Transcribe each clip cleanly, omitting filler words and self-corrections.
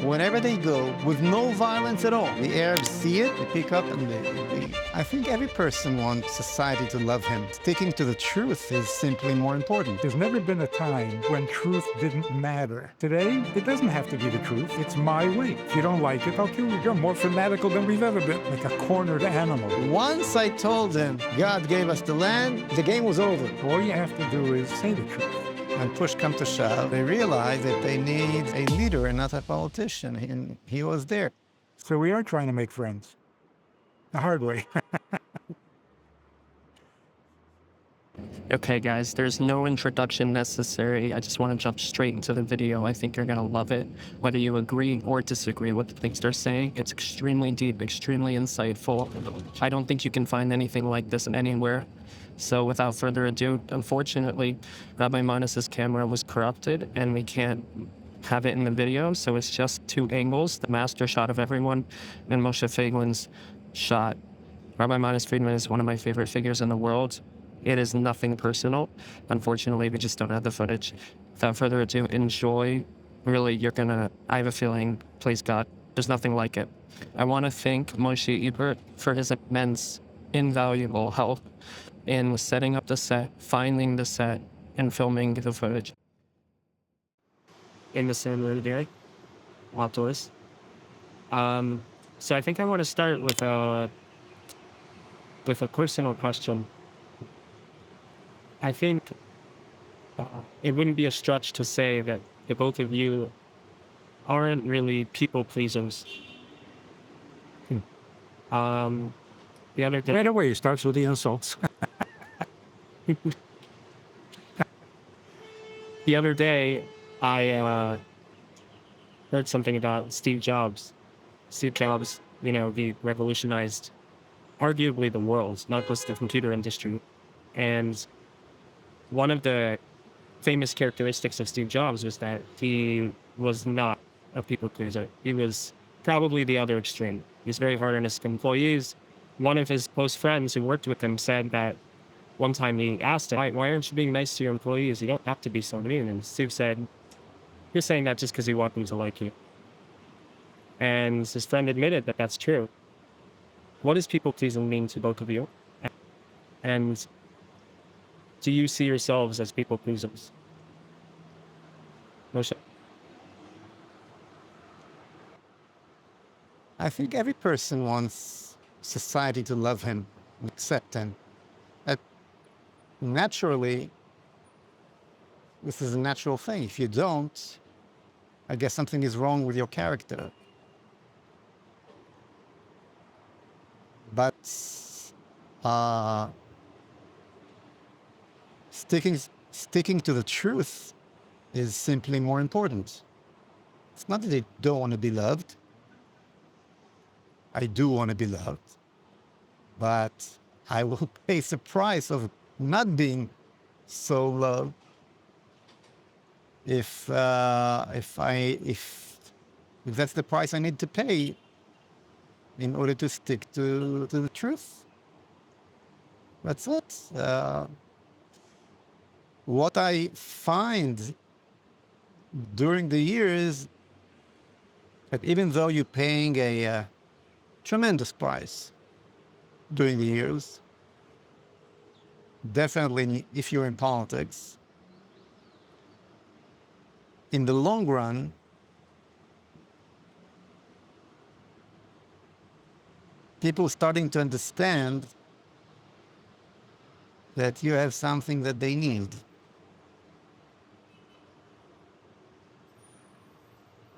whenever they go, with no violence at all. The Arabs see it, they pick up, and they. I think every person wants society to love him. Sticking to the truth is simply more important. There's never been a time when truth didn't matter. Today, it doesn't have to be the truth. It's my way. If you don't like it, I'll kill you. You're more fanatical than we've ever been, like a cornered animal. Once I told them God gave us the land, the game was over. All you have to do is say the truth. When push comes to shove, they realize that they need a leader and not a politician, and he was there. So we are trying to make friends. The hard way. Okay, guys, there's no introduction necessary. I just want to jump straight into the video. I think you're going to love it. Whether you agree or disagree with the things they're saying, it's extremely deep, extremely insightful. I don't think you can find anything like this anywhere. So without further ado, unfortunately, Rabbi Manas's camera was corrupted and we can't have it in the video. So it's just two angles, the master shot of everyone and Moshe Feiglin's shot. Rabbi Manas Friedman is one of my favorite figures in the world. It is nothing personal. Unfortunately, we just don't have the footage. Without further ado, enjoy. Really, I have a feeling, please God, there's nothing like it. I want to thank Moishy Ebert for his immense, invaluable help in setting up the set, finding the set, and filming the footage. In the same room today, outdoors. So I think I want to start with a personal question. I think it wouldn't be a stretch to say that the both of you aren't really people pleasers. The other day, Right away, it starts with the insults. the other day, I heard something about Steve Jobs. Steve Jobs, he revolutionized arguably the world, not just the computer industry. And one of the famous characteristics of Steve Jobs was that he was not a people pleaser. He was probably the other extreme. He was very hard on his employees. One of his close friends who worked with him said that one time he asked him, why aren't you being nice to your employees? You don't have to be so mean. And Steve said, you're saying that just because you want them to like you. And his friend admitted that that's true. What does people pleasing mean to both of you? And do you see yourselves as people pleasers? Moshe? I think every person wants society to love him, accept him. Naturally, this is a natural thing. If you don't, I guess something is wrong with your character. But sticking to the truth is simply more important. It's not that they don't want to be loved. I do want to be loved, but I will pay the price of not being so loved if that's the price I need to pay in order to stick to the truth. That's it. What I find during the years, that even though you're paying a tremendous price during the years, definitely if you're in politics, in the long run, people starting to understand that you have something that they need.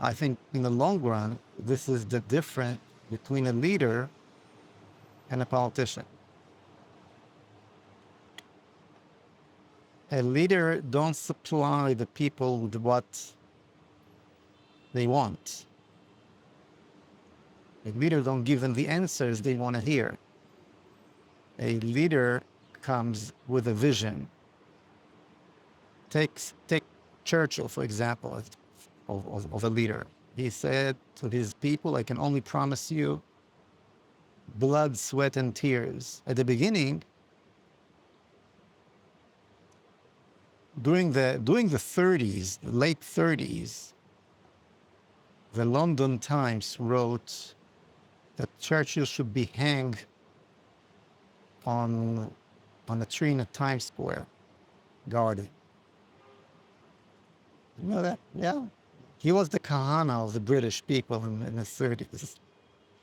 I think in the long run, this is the difference between a leader and a politician. A leader don't supply the people with what they want. A leader don't give them the answers they want to hear. A leader comes with a vision. Take Churchill, for example, of a leader. He said to his people, I can only promise you blood, sweat, and tears. At the beginning, during the 30s, late 30s, the London Times wrote that Churchill should be hanged on a tree in a Times Square garden. You know that? Yeah. He was the Kahana of the British people in the 30s.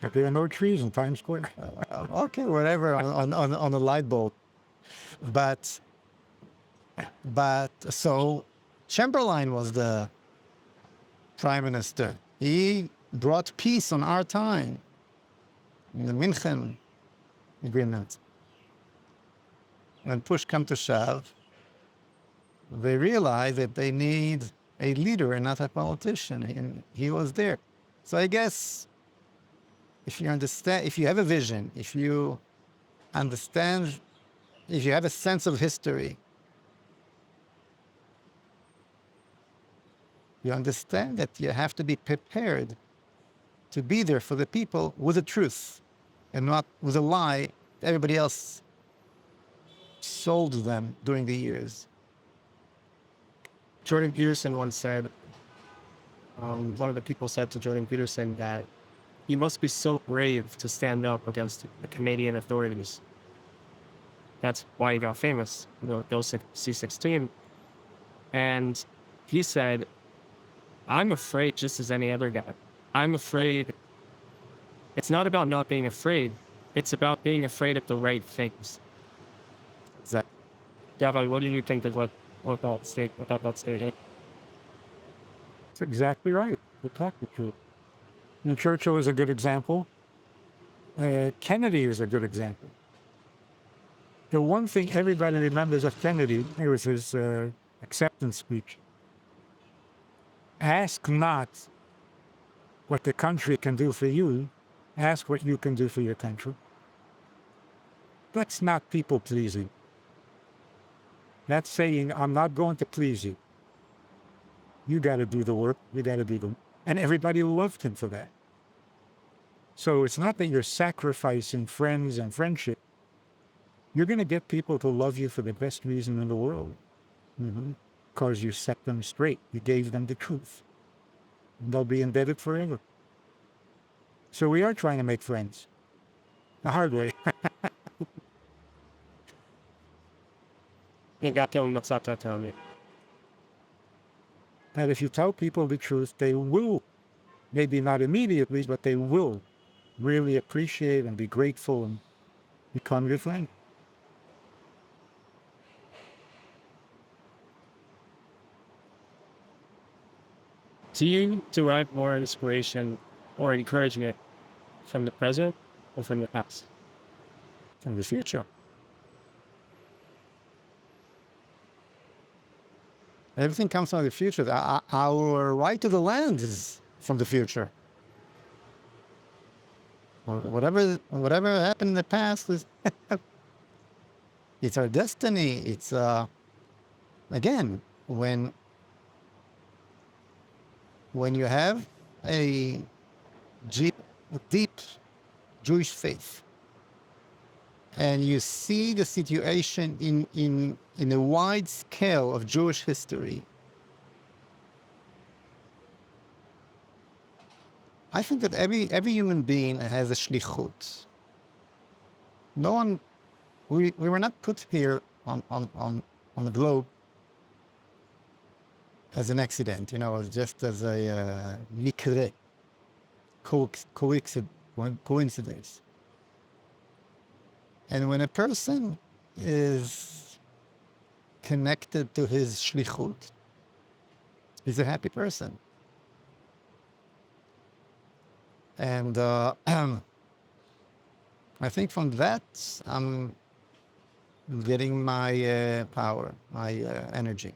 But there are no trees in Times Square. Okay, whatever, on a light bulb. But so Chamberlain was the prime minister. He brought peace on our time in the München agreement. When push come to shove, they realized that they need a leader and not a politician, and he was there. So I guess if you understand, if you have a vision, if you understand, if you have a sense of history, you understand that you have to be prepared to be there for the people with the truth and not with a lie everybody else sold them during the years. Jordan Peterson once said, one of the people said to Jordan Peterson that you must be so brave to stand up against the Canadian authorities. That's why he got famous, those C-16. And he said, I'm afraid just as any other guy. I'm afraid. It's not about not being afraid. It's about being afraid of the right things. Exactly. Rabbi, what do you think of what that statement? That's exactly right. We're talking to. And Churchill is a good example. Kennedy is a good example. The one thing everybody remembers of Kennedy, it was his acceptance speech. Ask not what the country can do for you. Ask what you can do for your country. That's not people pleasing. That's saying, I'm not going to please you. You got to do the work. You got to do the. And everybody loved him for that. So it's not that you're sacrificing friends and friendship. You're going to get people to love you for the best reason in the world. Because you set them straight. You gave them the truth. And they'll be indebted forever. So we are trying to make friends. The hard way. You got to tell me. And if you tell people the truth, they will, maybe not immediately, but they will really appreciate and be grateful and become your friend. Do you derive more inspiration or encouragement from the present or from the past? From the future. Everything comes from the future. Our right to the land is from the future. Whatever happened in the past is it's our destiny. It's again, when you have a deep Jewish faith and you see the situation in a wide scale of Jewish history, I think that every human being has a shlichut. No one, we were not put here on the globe as an accident, just as a mikre, coincidence. And when a person is connected to his shlichut, he's a happy person. And I think from that, I'm getting my power, my energy.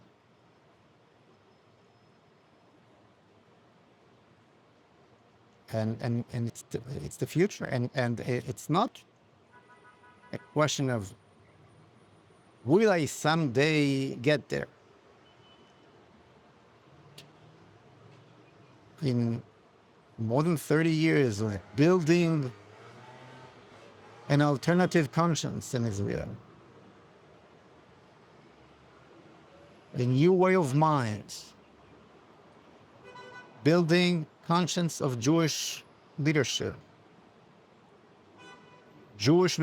And it's the future, and it's not a question of will I someday get there. In more than 30 years of building an alternative conscience in Israel, a new way of mind, building conscience of Jewish leadership, Jewish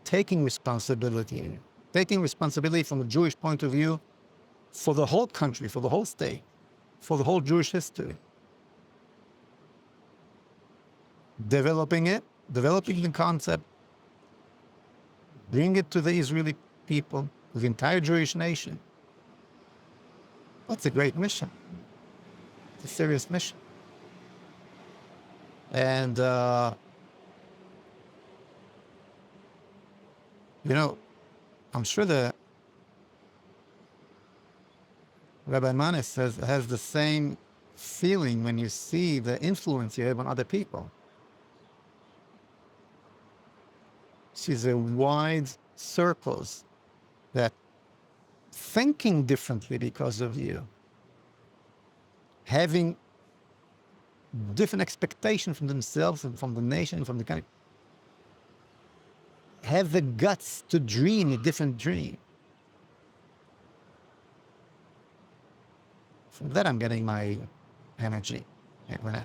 taking responsibility from a Jewish point of view for the whole country, for the whole state, for the whole Jewish history. Developing the concept, bring it to the Israeli people, the entire Jewish nation. That's a great mission. It's a serious mission. And, I'm sure the Rabbi Manis has the same feeling when you see the influence you have on other people. She's a wide circles that thinking differently because of you, having different expectations from themselves and from the nation and from the country, have the guts to dream a different dream. From that I'm getting my energy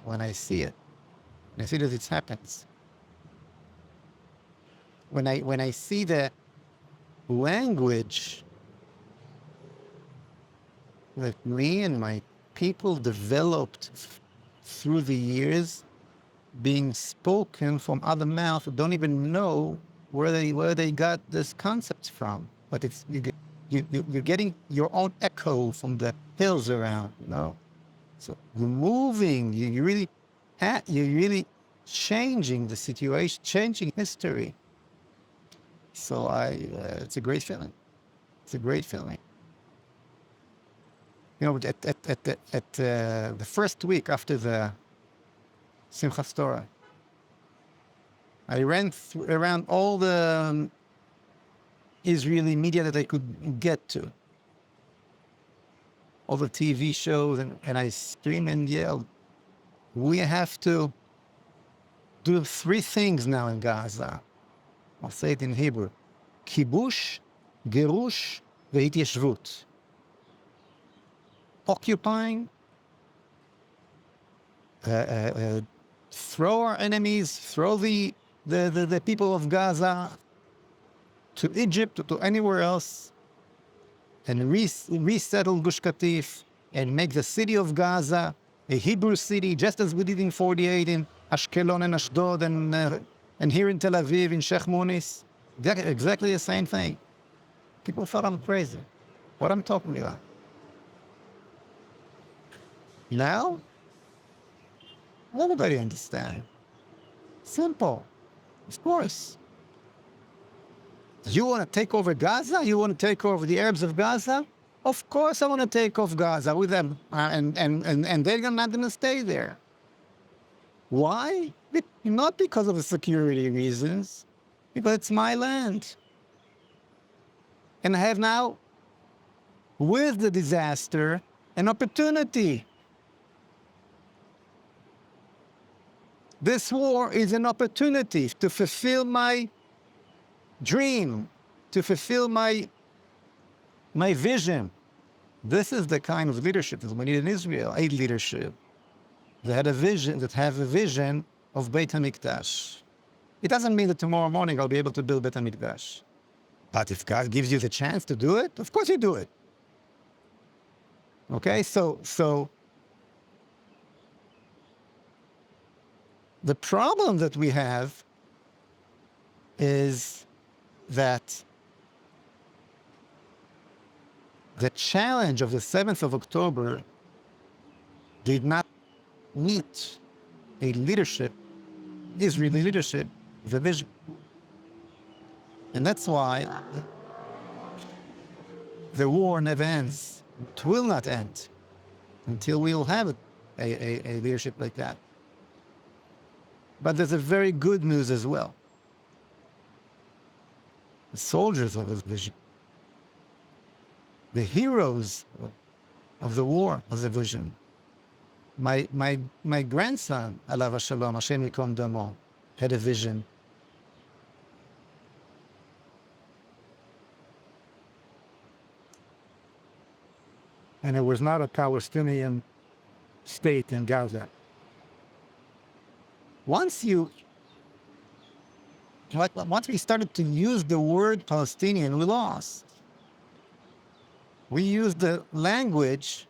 when I see it. When I see that it happens. When I see the language that me and my people developed through the years being spoken from other mouths who don't even know where they got this concept from. But it's you're getting your own echo from the hills around, So you're moving, you're really changing the situation, changing history. So it's a great feeling. It's a great feeling. At the first week after the Simchas Torah, I ran around all the Israeli media that I could get to, all the TV shows, and I screamed and yelled, we have to do 3 things now in Gaza. I'll say it in Hebrew. Kibush, Gerush, ve'Hityeshvut. Occupying, throw our enemies, throw the people of Gaza to Egypt, to anywhere else, and resettle Gush Katif, and make the city of Gaza a Hebrew city, just as we did in 48 in Ashkelon and Ashdod, and here in Tel Aviv, in Sheikh Munis. Exactly the same thing. People thought I'm crazy. What I'm talking about. Now, everybody understands. Simple. Of course. You want to take over Gaza? You want to take over the Arabs of Gaza? Of course I want to take off Gaza with them. And they're not going to stay there. Why? Not because of the security reasons, because it's my land. And I have now, with the disaster, an opportunity. This war is an opportunity to fulfill my dream, to fulfill my vision. This is the kind of leadership that we need in Israel, a leadership that have a vision of Beit HaMikdash. It doesn't mean that tomorrow morning I'll be able to build Beit HaMikdash. But if God gives you the chance to do it, of course you do it. Okay, so the problem that we have is that the challenge of the 7th of October did not meet a leadership, Israeli leadership, the vision. And that's why the war never ends. It will not end until we will have a leadership like that. But there's a very good news as well. The soldiers of this vision, the heroes of the war of the vision. My grandson, Alav Hashalom, Hashem Yikom Damo, had a vision. And it was not a Palestinian state in Gaza. Once we started to use the word Palestinian, we lost. We used the language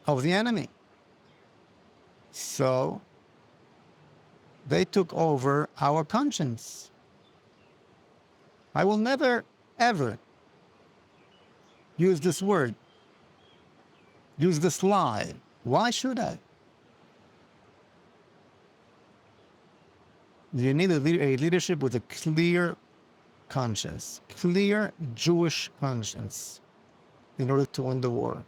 of the enemy. So they took over our conscience. I will never, ever use this word, use this lie. Why should I? You need a leadership with a clear conscience, clear Jewish conscience in order to win the war.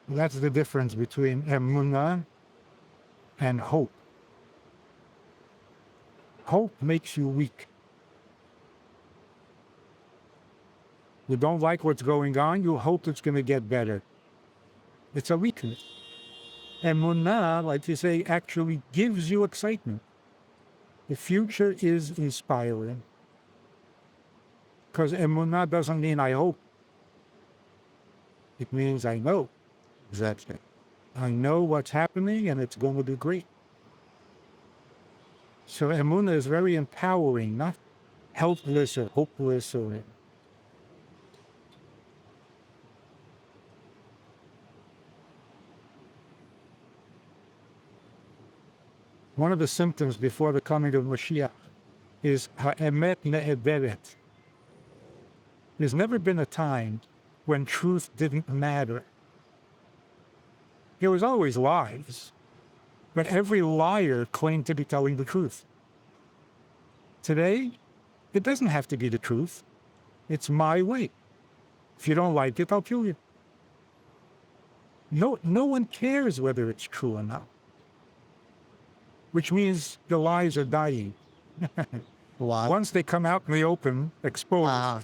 That's the difference between emunah and hope. Hope makes you weak. You don't like what's going on, you hope it's going to get better. It's a weakness. Emunah, like you say, actually gives you excitement. The future is inspiring. Because emunah doesn't mean I hope. It means I know. Exactly. I know what's happening and it's going to be great. So emunah is very empowering, not helpless or hopeless or... One of the symptoms before the coming of Mashiach is ha'emet ne'eberet. There's never been a time when truth didn't matter. There was always lies, but every liar claimed to be telling the truth. Today, it doesn't have to be the truth. It's my way. If you don't like it, I'll kill you. No one cares whether it's true or not. Which means the lies are dying. Wow. Once they come out in the open, exposed, Wow.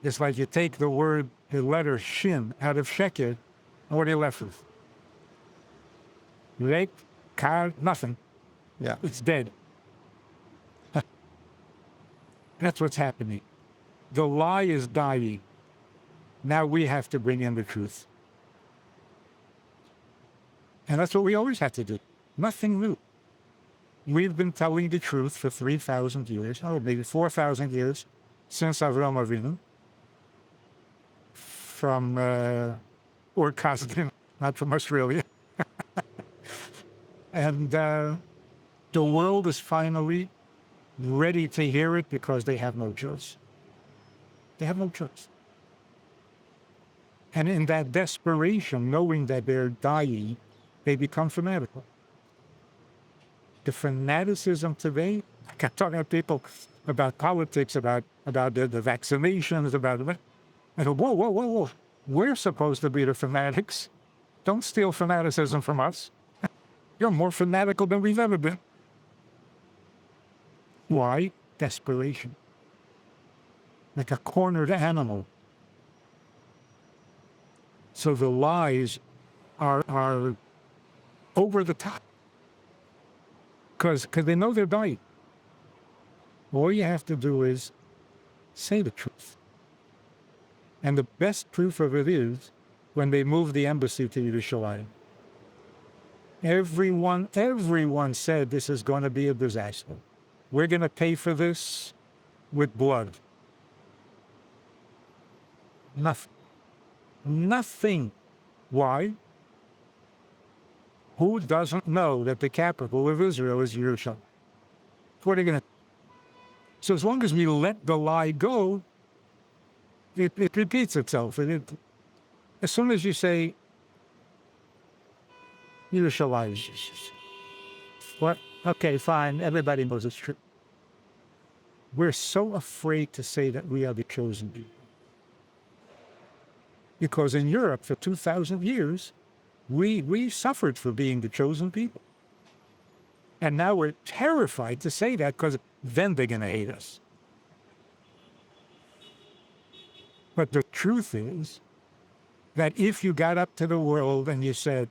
it's like you take the letter shin out of sheker, and what are you left with? Rek, kar, nothing. Yeah. It's dead. That's what's happening. The lie is dying. Now we have to bring in the truth. And that's what we always had to do. Nothing new. We've been telling the truth for 3,000 years, or maybe 4,000 years, since Avram Avinu, from Ur Kasdim, not from Australia. And the world is finally ready to hear it because they have no choice. They have no choice. And in that desperation, knowing that they're dying, they become fanatical. The fanaticism today, I kept talking to people about politics, about the vaccinations, about... I go, whoa. We're supposed to be the fanatics. Don't steal fanaticism from us. You're more fanatical than we've ever been. Why? Desperation. Like a cornered animal. So the lies are over the top. Because they know they're dying. All you have to do is say the truth. And the best proof of it is when they moved the embassy to Yerushalayim. Everyone said this is going to be a disaster. We're going to pay for this with blood. Nothing. Why? Who doesn't know that the capital of Israel is Jerusalem? What are they going to... So as long as we let the lie go, it repeats itself. As soon as you say, Jerusalem, what? Okay, fine, everybody knows it's true. We're so afraid to say that we are the chosen people. Because in Europe, for 2,000 years, we suffered for being the chosen people. And now we're terrified to say that because then they're going to hate us. But the truth is that if you got up to the world and you said,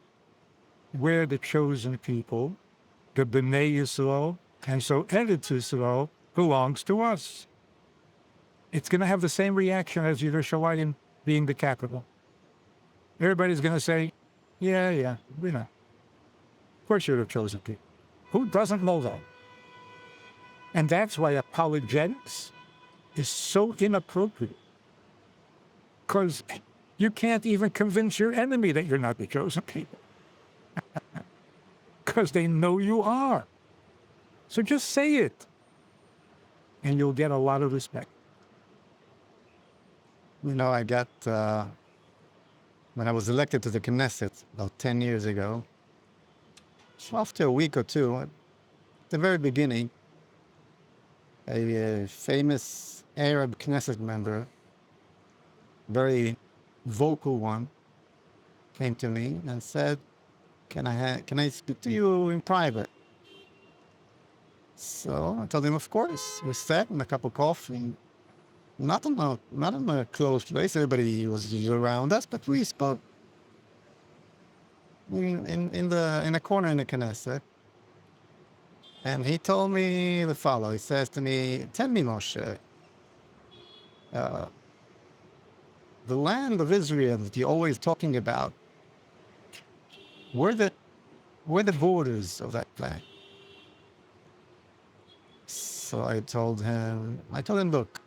we're the chosen people, the B'nai Yisrael, and so Eretz Yisrael belongs to us. It's going to have the same reaction as Yerushalayim being the capital. Everybody's going to say, yeah, we know. Of course you would have chosen people. Who doesn't know that? And that's why apologetics is so inappropriate. Because you can't even convince your enemy that you're not the chosen people. Because they know you are. So just say it. And you'll get a lot of respect. You know, I got, when I was elected to the Knesset about 10 years ago, so after a week or two, at the very beginning, a famous Arab Knesset member, very vocal one, came to me and said, can I speak to you in private? So I told him, of course. We sat in a cup of coffee, not in a closed place. Everybody was around us, but we spoke in a corner in the Knesset. And he told me the following. He says to me, tell me, Moshe, the land of Israel that you're always talking about, where the borders of that land? So I told him, look,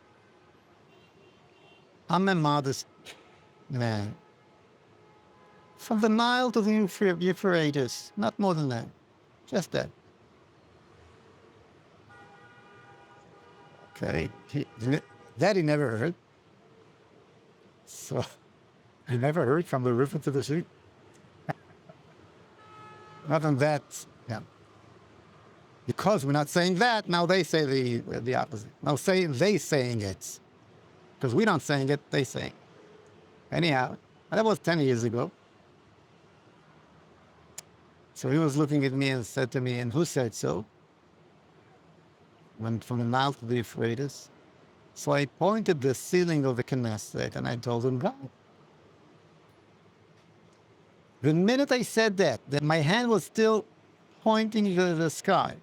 I'm a modest man. From the Nile to the Euphrates, not more than that, just that. Okay, that he never heard. So He never heard from the river to the sea. not on that, yeah. Because we're not saying that, now they say the opposite. Now they saying it. Because we're not saying it, they saying. Anyhow, that was 10 years ago. So he was looking at me and said to me, and who said so? Went from the Nile to the Euphrates. So I pointed the ceiling of the Knesset and I told him, God. The minute I said that my hand was still pointing to the sky.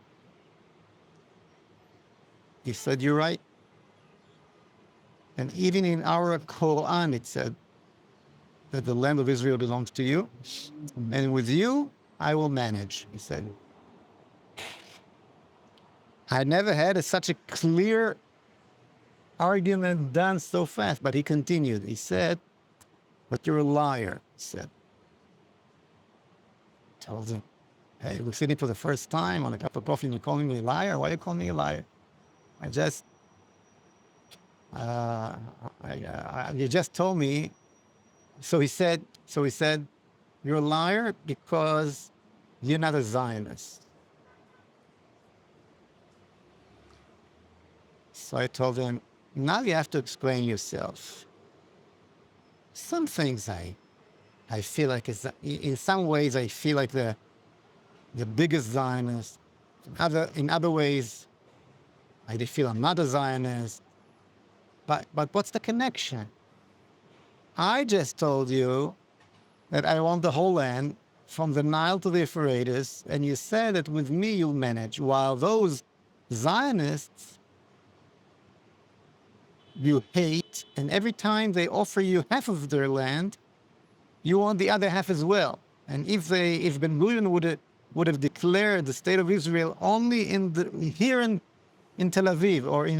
He said, you're right. And even in our Quran, it said that the land of Israel belongs to you. And with you, I will manage, he said. I never had such a clear argument done so fast, but he continued. He said, but you're a liar, he said. I told him, hey, we're sitting for the first time on a cup of coffee and you're calling me a liar? Why are you calling me a liar? I just, you just told me. So he said, you're a liar because you're not a Zionist. So I told him, now you have to explain yourself. Some things I feel like, in some ways, I feel like the biggest Zionist. In other ways, I feel I'm not a Zionist. But what's the connection? I just told you that I want the whole land from the Nile to the Euphrates, and you said that with me you'll manage, while those Zionists you hate, and every time they offer you half of their land, you want the other half as well. And if Ben Gurion would have declared the state of Israel only here in Tel Aviv or in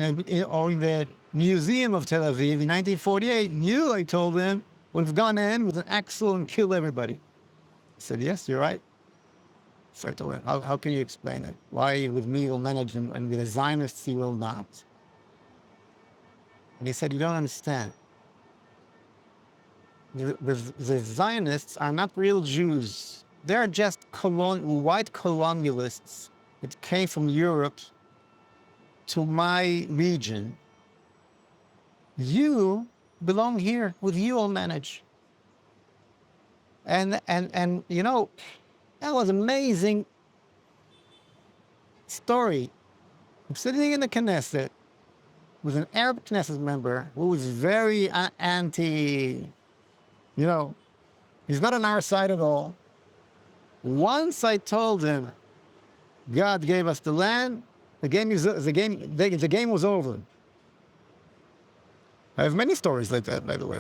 the Museum of Tel Aviv in 1948, you, I told them, would have gone in with an axe and killed everybody. I said, yes, you're right. So I told him, how can you explain it? Why with me you'll manage and with the Zionists you will not? And he said, you don't understand. The Zionists are not real Jews. They're just white colonialists that came from Europe to my region. You belong here. With you, I'll manage. And you know, that was an amazing story. I'm sitting in the Knesset with an Arab Knesset member who was very anti, he's not on our side at all. Once I told him, God gave us the land, the game was over. I have many stories like that, by the way.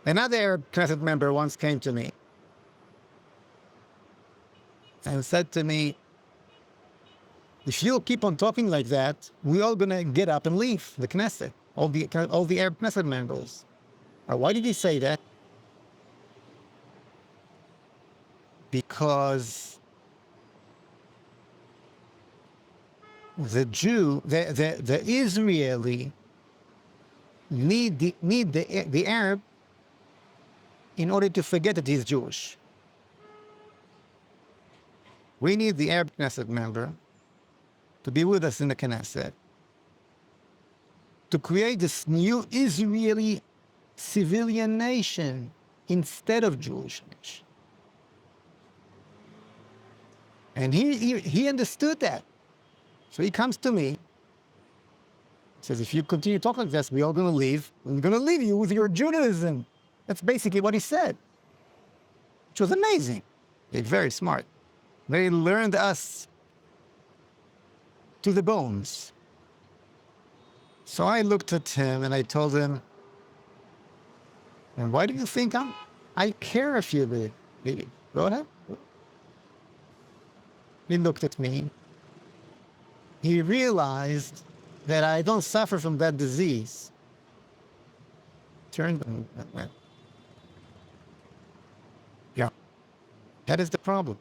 Another Arab Knesset member once came to me and said to me, if you keep on talking like that, we're all going to get up and leave the Knesset, all the Arab Knesset members. Why did he say that? Because the Israeli need the Arab in order to forget that he's Jewish. We need the Arab Knesset member to be with us in the Knesset to create this new Israeli civilian nation instead of Jewish nation. And he understood that. So he comes to me, says, if you continue talking like this, we're all going to leave. We're going to leave you with your Judaism. That's basically what he said, which was amazing. They're very smart. They learned us to the bones. So I looked at him and I told him, and why do you think I care if you leave? Go ahead. He looked at me. He realized that I don't suffer from that disease. Turned and went. Yeah. That is the problem.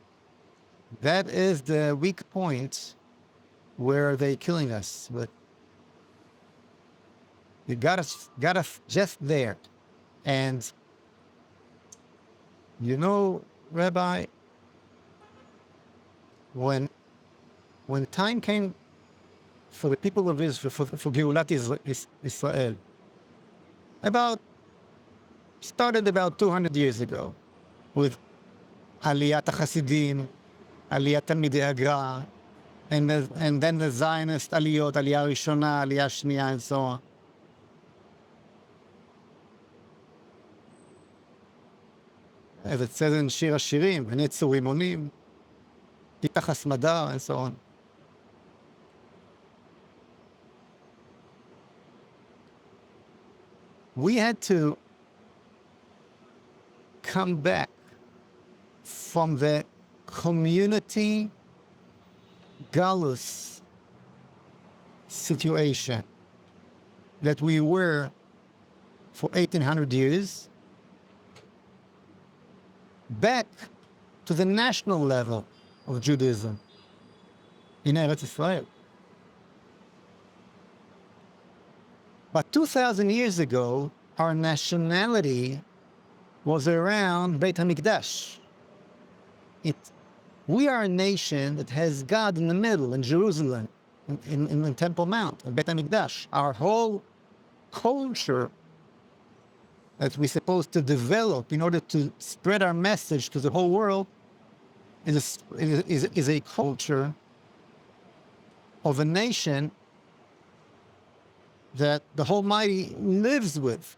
That is the weak point where they're killing us. But you got us just there. And you know, Rabbi, when time came for the people of Israel, for Geulat Israel, started about 200 years ago, with aliyah HaChasidim, aliyah Talmidei Hagra, and then the Zionist aliyot, aliyah Rishona, aliyah Shniya, and so on. As it says in Shir HaShirim, ונצרו רימונים, תיתח הסמדה, and so on. We had to come back from the community galus situation that we were for 1800 years back to the national level of Judaism in Eretz Israel. But 2,000 years ago, our nationality was around Beit HaMikdash. We are a nation that has God in the middle, in Jerusalem, in the Temple Mount, in Beit HaMikdash. Our whole culture that we're supposed to develop in order to spread our message to the whole world is a culture of a nation that the Almighty lives with.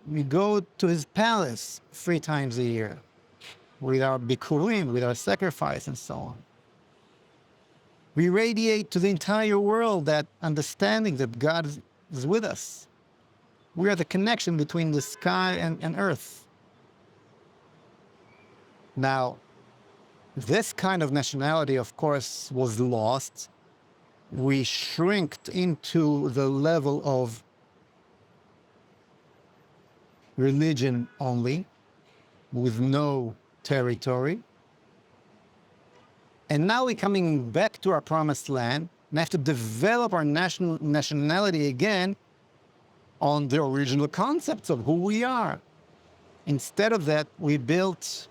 We go to his palace 3 times a year with our bikurim, with our sacrifice, and so on. We radiate to the entire world that understanding that God is with us. We are the connection between the sky and earth. Now, this kind of nationality, of course, was lost. We shrinked into the level of religion only, with no territory. And now we're coming back to our promised land and have to develop our nationality again on the original concepts of who we are. Instead of that, we built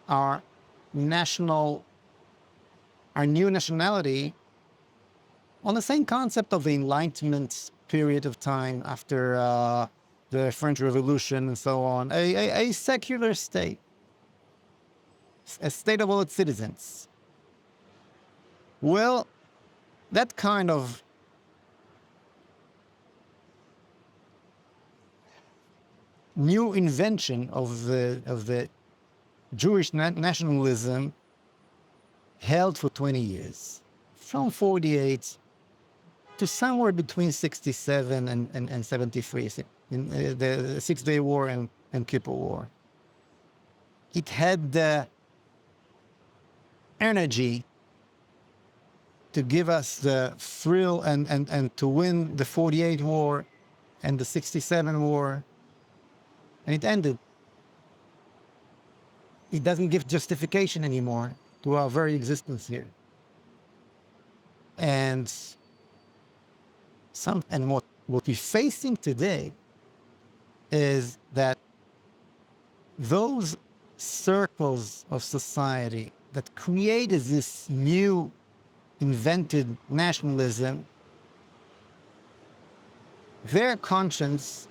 our new nationality on the same concept of the Enlightenment period of time after the French Revolution and so on, a secular state, a state of all its citizens. Well, that kind of new invention of the Jewish nationalism held for 20 years, from 48 to somewhere between 67 and 73, in the Six-Day War and Kippur War. It had the energy to give us the thrill and to win the 48 war and the 67 war, and it ended. It doesn't give justification anymore to our very existence here. And what we're facing today is that those circles of society that created this new invented nationalism, their conscience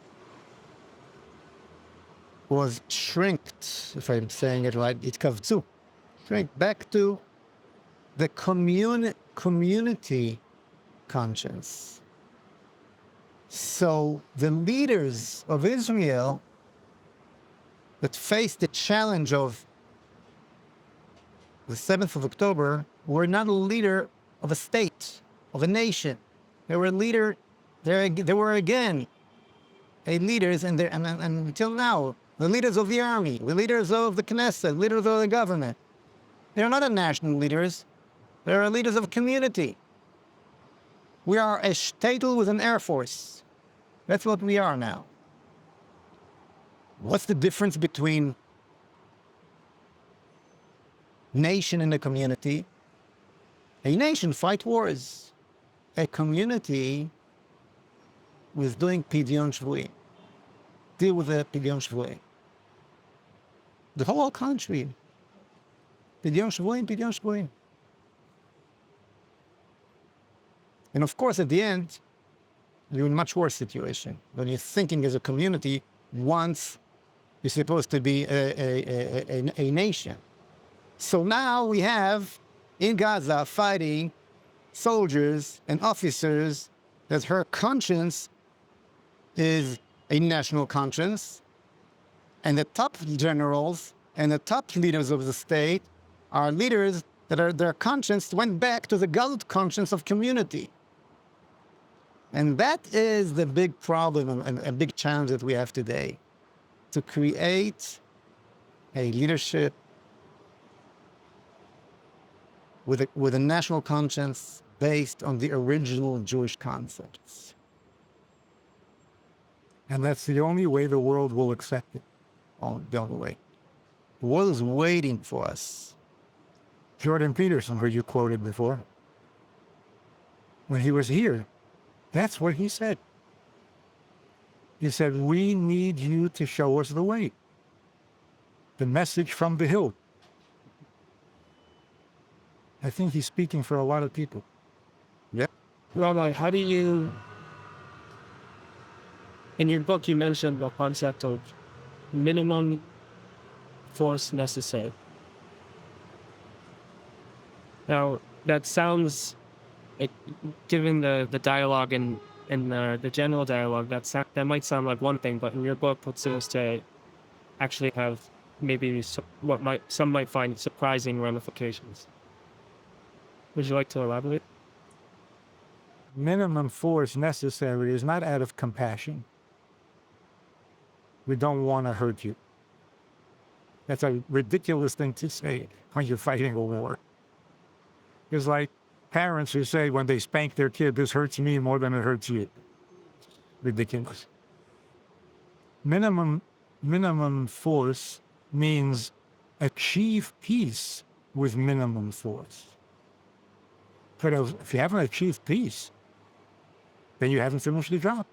was shrinked, if I'm saying it right, itkavtzu, shrink back to the community conscience. So the leaders of Israel that faced the challenge of the 7th of October were not a leader of a state, of a nation. They were a leader, they were again a leaders, and until now, the leaders of the army, the leaders of the Knesset, leaders of the government. They're not a national leaders, they're leaders of a community. We are a shtetl with an air force. That's what we are now. What's the difference between nation and a community? A nation fight wars. A community was doing pidyon shvuim. Deal with the pidyon shvuim. The whole country. Pidyon shvuim, pidyon shvuim. And of course, at the end, you're in a much worse situation. When you're thinking as a community, once you're supposed to be a nation. So now we have in Gaza fighting soldiers and officers that her conscience is a national conscience, and the top generals and the top leaders of the state are leaders that their conscience went back to the Galut conscience of community. And that is the big problem and a big challenge that we have today, to create a leadership with a national conscience based on the original Jewish concepts. And that's the only way the world will accept it. The only way. The world is waiting for us. Jordan Peterson, who you quoted before, when he was here, that's what he said. He said, we need you to show us the way. The message from the hill. I think he's speaking for a lot of people. Yep. Rabbi, how do you, in your book, you mentioned the concept of minimum force necessary. Now, that sounds, given the dialogue and the general dialogue, that might sound like one thing, but in your book, it seems to actually have maybe some might find surprising ramifications. Would you like to elaborate? Minimum force necessary is not out of compassion. We don't want to hurt you. That's a ridiculous thing to say when you're fighting a war. It's like parents who say when they spank their kid, this hurts me more than it hurts you. Ridiculous. Minimum force means achieve peace with minimum force. But if you haven't achieved peace, then you haven't finished the job.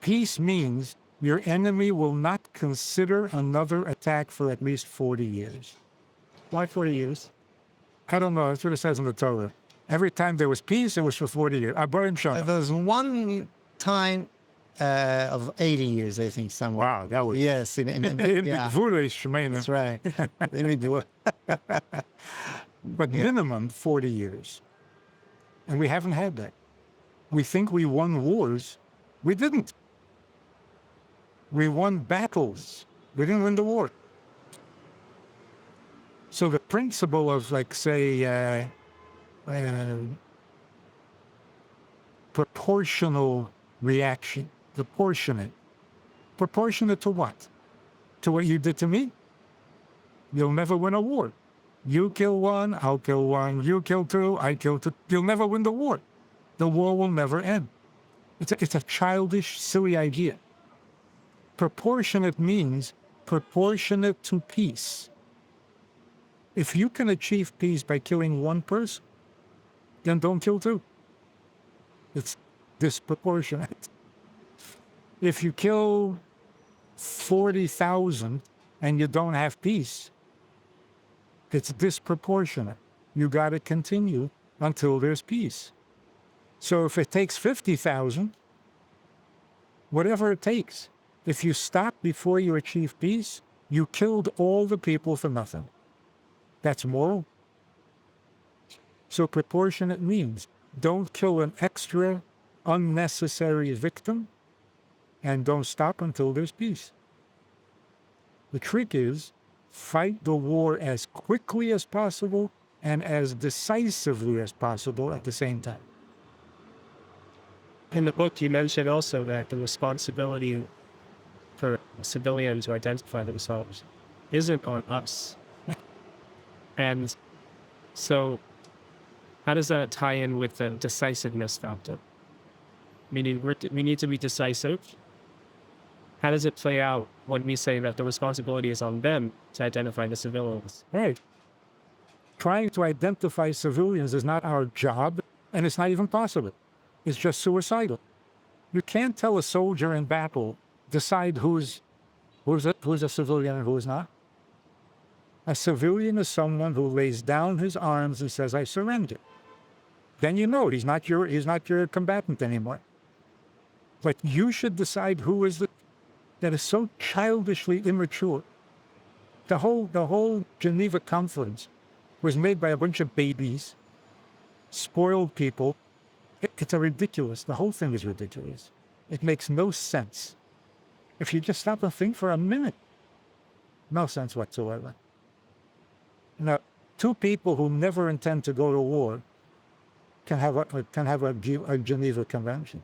Peace means your enemy will not consider another attack for at least 40 years. Why 40 years? I don't know. That's what it says in the Torah. Every time there was peace, it was for 40 years. Abarim Shana. There was one time of 80 years, I think, somewhere. Wow, that was... Yes. in Yeah. That's right. Let me do it. But minimum 40 years. And we haven't had that. We think we won wars. We didn't. We won battles. We didn't win the war. So the principle of, like, say, proportional reaction. Proportionate. Proportionate to what? To what you did to me? You'll never win a war. You kill one, I'll kill one. You kill two, I kill two. You'll never win the war. The war will never end. It's a childish, silly idea. Proportionate means proportionate to peace. If you can achieve peace by killing one person, then don't kill two. It's disproportionate. If you kill 40,000 and you don't have peace, it's disproportionate. You got to continue until there's peace. So if it takes 50,000, whatever it takes, if you stop before you achieve peace, you killed all the people for nothing. That's moral. So proportionate means don't kill an extra unnecessary victim and don't stop until there's peace. The trick is fight the war as quickly as possible and as decisively as possible at the same time. In the book, you mentioned also that the responsibility for civilians to identify themselves isn't on us. And so, how does that tie in with the decisiveness factor? Meaning, we need to be decisive. How does it play out when we say that the responsibility is on them to identify the civilians? Right. Trying to identify civilians is not our job, and it's not even possible. It's just suicidal. You can't tell a soldier in battle, decide who's a civilian and who's not. A civilian is someone who lays down his arms and says, I surrender. Then you know he's not your combatant anymore. But you should decide who is that is so childishly immature. The whole Geneva Conference was made by a bunch of babies, spoiled people. It's ridiculous. The whole thing is ridiculous. It makes no sense. If you just stop and think for a minute, no sense whatsoever. Now, two people who never intend to go to war can have a Geneva Convention.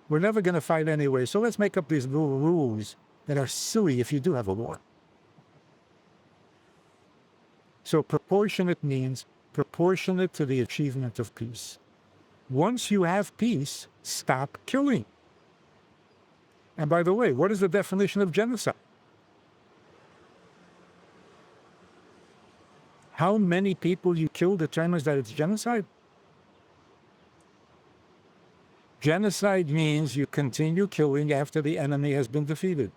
We're never going to fight anyway, so let's make up these little rules that are silly if you do have a war. So proportionate means proportionate to the achievement of peace. Once you have peace, stop killing. And by the way, what is the definition of genocide? How many people you kill determines that it's genocide? Genocide means you continue killing after the enemy has been defeated.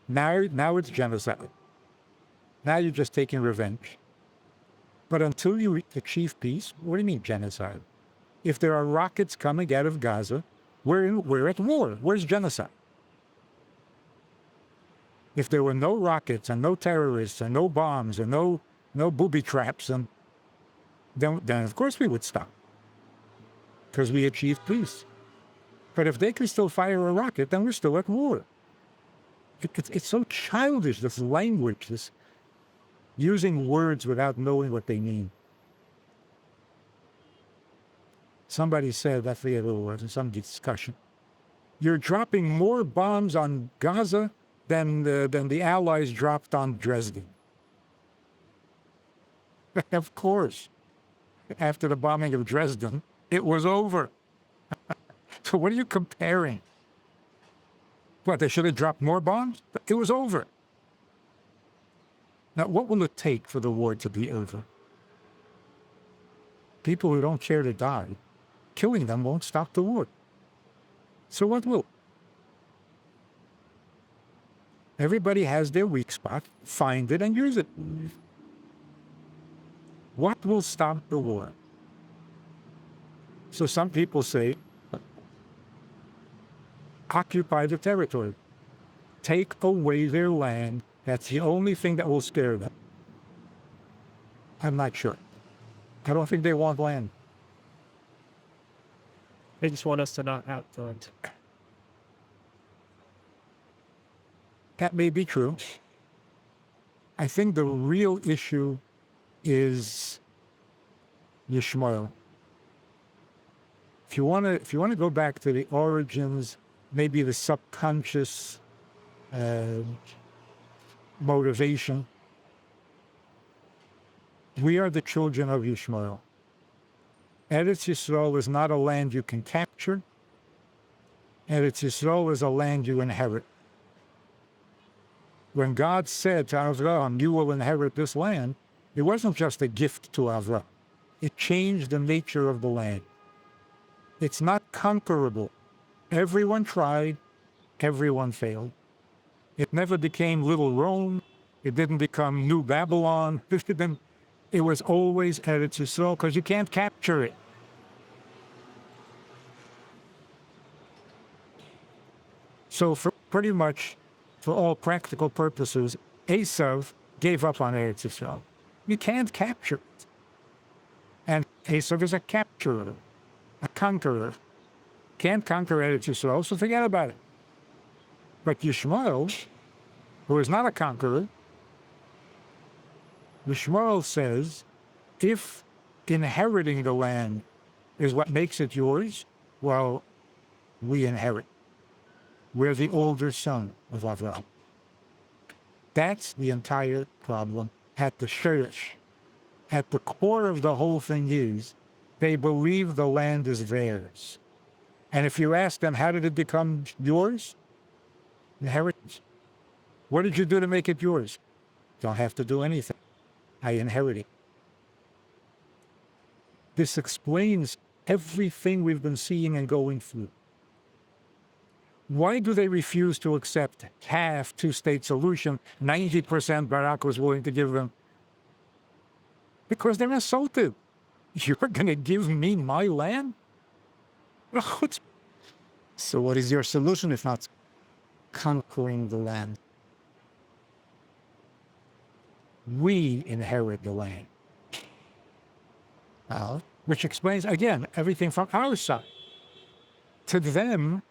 Now it's genocide. Now you're just taking revenge. But until you achieve peace, what do you mean genocide? If there are rockets coming out of Gaza, we're at war. Where's genocide? If there were no rockets and no terrorists and no bombs and no booby traps, and then of course we would stop, because we achieved peace. But if they can still fire a rocket, then we're still at war. It's so childish, this language, this using words without knowing what they mean. Somebody said, I forget who it was, in some discussion, you're dropping more bombs on Gaza than the Allies dropped on Dresden. Of course. After the bombing of Dresden, it was over. So what are you comparing? What, they should have dropped more bombs? It was over. Now, what will it take for the war to be over? People who don't care to die, killing them won't stop the war. So what will? Everybody has their weak spot. Find it and use it. What will stop the war? So some people say, occupy the territory. Take away their land. That's the only thing that will scare them. I'm not sure. I don't think they want land. They just want us to not have land. That may be true. I think the real issue is Yishmael. if you want to go back to the origins, maybe the subconscious motivation, we are the children of Yishmael. Eretz Yisrael is not a land you can capture. Eretz Yisrael is a land you inherit. When God said to Avraham, you will inherit this land, it wasn't just a gift to Avraham. It changed the nature of the land. It's not conquerable. Everyone tried, everyone failed. It never became Little Rome. It didn't become New Babylon. It was always Eretz Yisrael because you can't capture it. So for pretty much, for all practical purposes, Esav gave up on Eretz Yisrael. You can't capture it. And Esav is a capturer, a conqueror. Can't conquer Eretz Yisrael, so forget about it. But Yishmael, who is not a conqueror, Yishmael says, if inheriting the land is what makes it yours, well, we inherit. We're the older son of Avraham. That's the entire problem at the church. At the core of the whole thing is they believe the land is theirs. And if you ask them, how did it become yours? Inheritance. What did you do to make it yours? Don't have to do anything. I inherit it. This explains everything we've been seeing and going through. Why do they refuse to accept half two-state solution? 90% Barak was willing to give them. Because they're insulted. You're going to give me my land? So what is your solution if not conquering the land? We inherit the land. Well, Which explains, again, everything from our side. To them,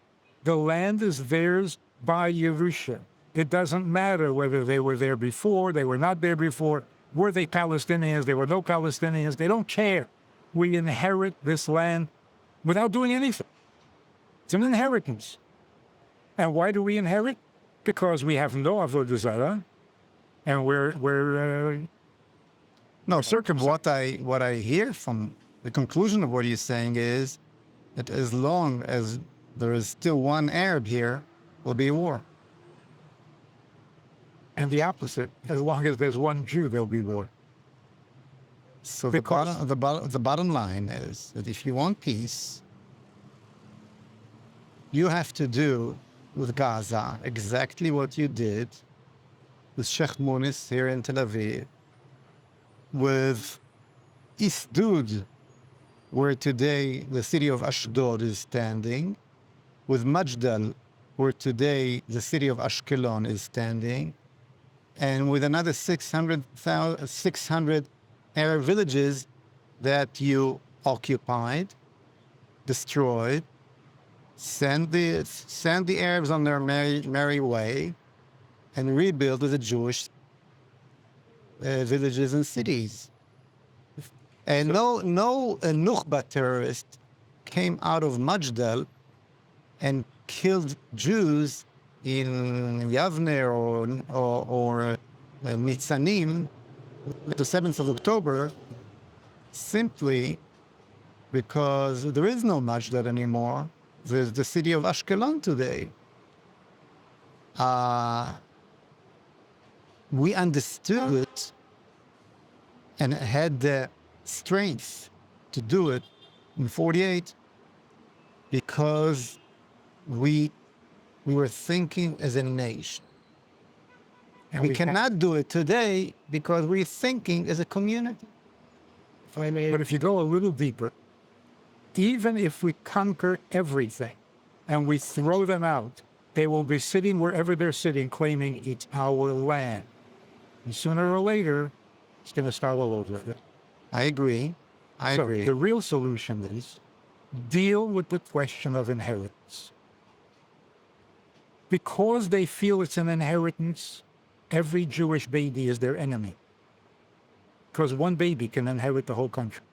the land is theirs by Yerusha. It doesn't matter whether they were there before, they were not there before, were they Palestinians, there were no Palestinians, they don't care. We inherit this land without doing anything. It's an inheritance. And why do we inherit? Because we have no Avodah Zarah, and we're no, circumcised. What I hear from the conclusion of what he's saying is that as long as there is still one Arab here, will be a war. and the opposite. As long as there's one Jew, there'll be war. So Because- the bottom line is that if you want peace, you have to do with Gaza exactly what you did with Sheikh Munis here in Tel Aviv, with East Dud, where today the city of Ashdod is standing, with Majdal, where today the city of Ashkelon is standing, and with another 600 Arab villages that you occupied, destroyed, send the Arabs on their merry way, and rebuild the Jewish villages and cities. And no Nukhba terrorist came out of Majdal and killed Jews in Yavne or Nitzanim the 7th of October simply because there is no Majdal anymore. There's the city of Ashkelon today. We understood it and had the strength to do it in 48 because we were thinking as a nation. And We cannot do it today because we're thinking as a community. But if you go a little deeper, even if we conquer everything and we throw them out, they will be sitting wherever they're sitting, claiming it's our land. And sooner or later, it's going to start all over again. I agree. I So agree. the real solution is deal with the question of inheritance. Because they feel it's an inheritance, every Jewish baby is their enemy. Because one baby can inherit the whole country.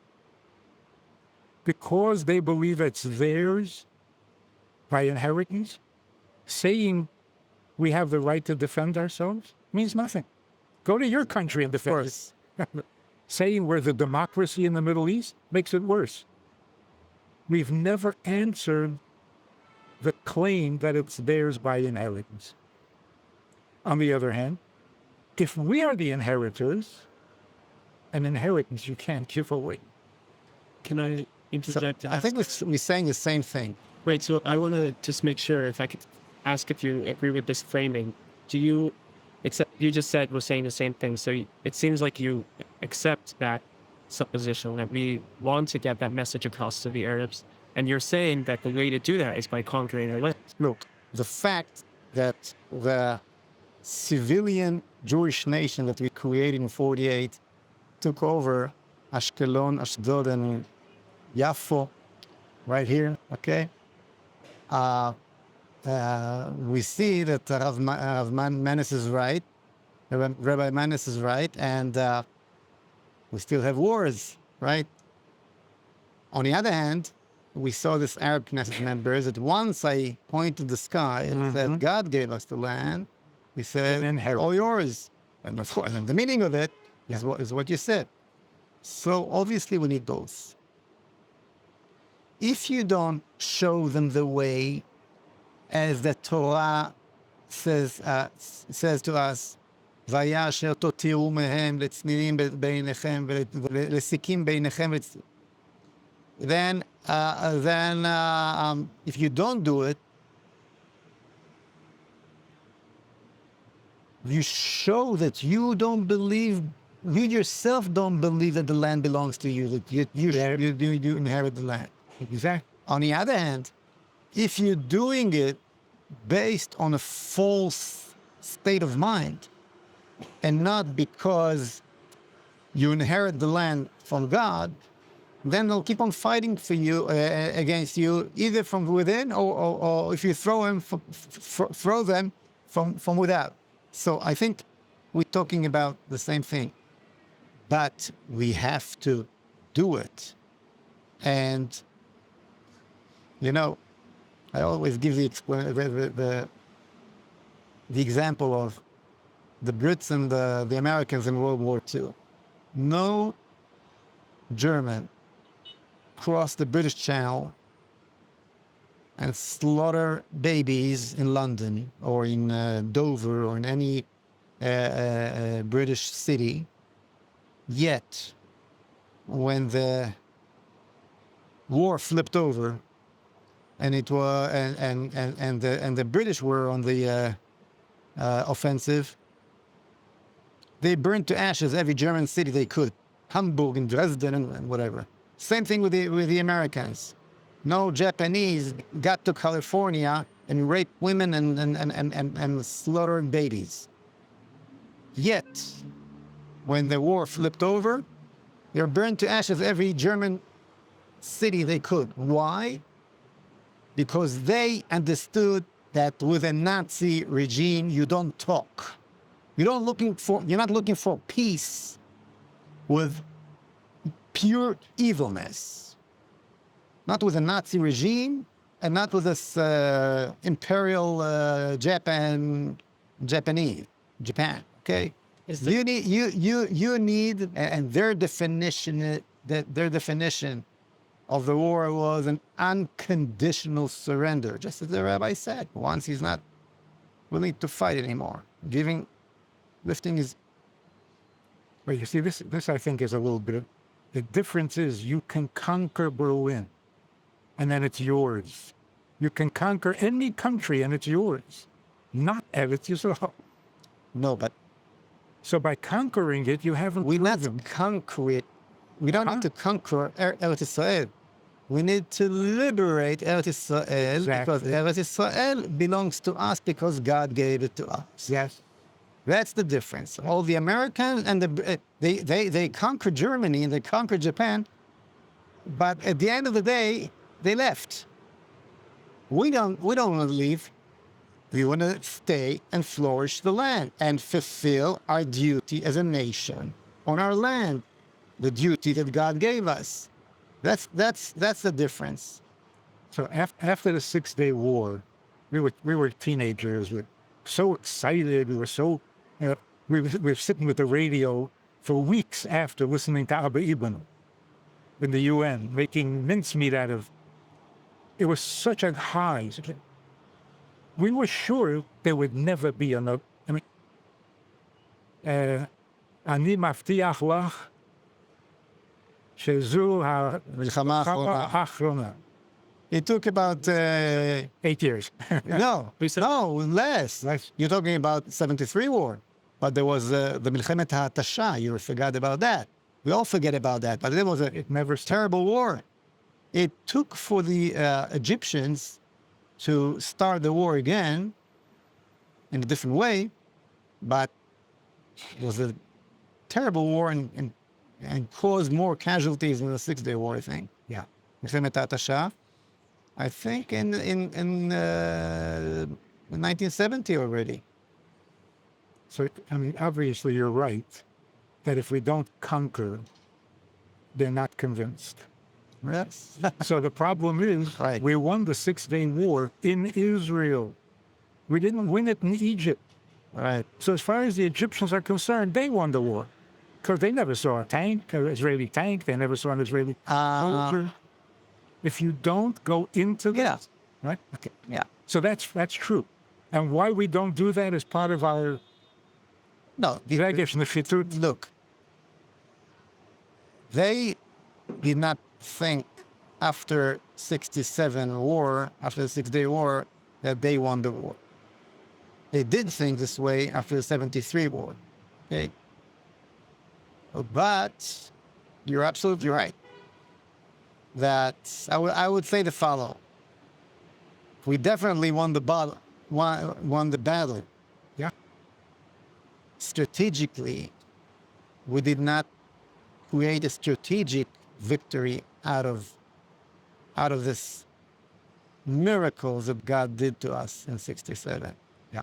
because they believe it's theirs by inheritance, saying we have the right to defend ourselves means nothing. Go to your country and defend it. Saying we're the democracy in the Middle East makes it worse. We've never answered the claim that it's theirs by inheritance. On the other hand, if we are the inheritors, an inheritance you can't give away. Can I interject? I think we're saying the same thing. Wait, so I want to just make sure if I could ask if you agree with this framing. Do you, you just said we're saying the same thing, so it seems like you accept that supposition that we want to get that message across to the Arabs, and you're saying that the way to do that is by conquering their land. Look, the fact that the civilian Jewish nation that we created in 48 took over Ashkelon, Ashdod, and Jaffa, right here, okay? We see that Rav Manis is right, Rabbi Manis is right, and we still have wars, right? On the other hand, we saw this Arab Knesset members that once I pointed to the sky and said, God gave us the land, we said, all yours. And the meaning of it is what you said. So obviously we need both. If you don't show them the way, as the Torah says to us, "Vayasher totiru mehem letzninim beinechem velesikim beinechem," then if you don't do it, you show that you don't believe, you yourself don't believe that the land belongs to you, that you inherit the land. Exactly. On the other hand, if you're doing it based on a false state of mind and not because you inherit the land from God, then they'll keep on fighting for you, against you, either from within or if you throw them from without. So I think we're talking about the same thing, but we have to do it. And you know, I always give the example of the Brits and the Americans in World War II. No German crossed the British Channel and slaughter babies in London or in Dover or in any British city. Yet, when the war flipped over, and it was and the British were on the offensive, they burned to ashes every German city they could, Hamburg and Dresden and whatever. Same thing with the Americans. No Japanese got to California and raped women and slaughtered babies. Yet, when the war flipped over, they burned to ashes every German city they could. Why? Because they understood that with a Nazi regime, you don't talk. You're not looking for peace with pure evilness. Not with a Nazi regime, and not with this imperial Japan. Okay, you need, and their definition of the war was an unconditional surrender, just as the rabbi said. Once he's not willing to fight anymore, lifting his. But you see, this I think is a little bit of, the difference is you can conquer Berlin, and then it's yours. You can conquer any country, and it's yours, not Eretz Yisrael. No, but so by conquering it, you haven't. We not conquer it. We don't need to conquer Eretz Israel. We need to liberate Eretz Israel, because Eretz Israel belongs to us because God gave it to us. Yes. That's the difference. All the Americans and they conquered Germany and they conquered Japan, but at the end of the day, they left. We don't want to leave. We want to stay and flourish the land and fulfill our duty as a nation on our land, the duty that God gave us. That's the difference. So after the 6-Day War, we were teenagers. We were so excited. We were so, we were sitting with the radio for weeks after listening to Abba Ibn in the UN, making mincemeat out of. It was such a high. We were sure there would never be another. I mean, אני מבטיח לך שזו מלחמה האחרונה. It took about 8 years. no, less. You're talking about 73 war, but there was the מלחמת ההתשה. You forgot about that. We all forget about that, but it was a terrible war. It took for the Egyptians to start the war again in a different way, but it was a terrible war and caused more casualties than the 6-Day War, I think. Yeah. מלחמת ההתשה. I think in 1970 already. So, I mean, obviously you're right that if we don't conquer, they're not convinced. Yes. So the problem is, Right. we won the 6-Day War in Israel. We didn't win it in Egypt. Right. So as far as the Egyptians are concerned, they won the war. Because they never saw a tank, an Israeli tank. They never saw an Israeli soldier. If you don't go into this, Yeah. right? Okay. Yeah. So that's true. And why we don't do that is part of our No. Look, they did not think after 67 war, after the 6-Day War, that they won the war. They did think this way after the 73 war. Okay. But you're absolutely right. That I would say the following. We definitely won the battle. Won the battle. Yeah. Strategically, we did not create a strategic victory out of this miracles that God did to us in 67. Yeah.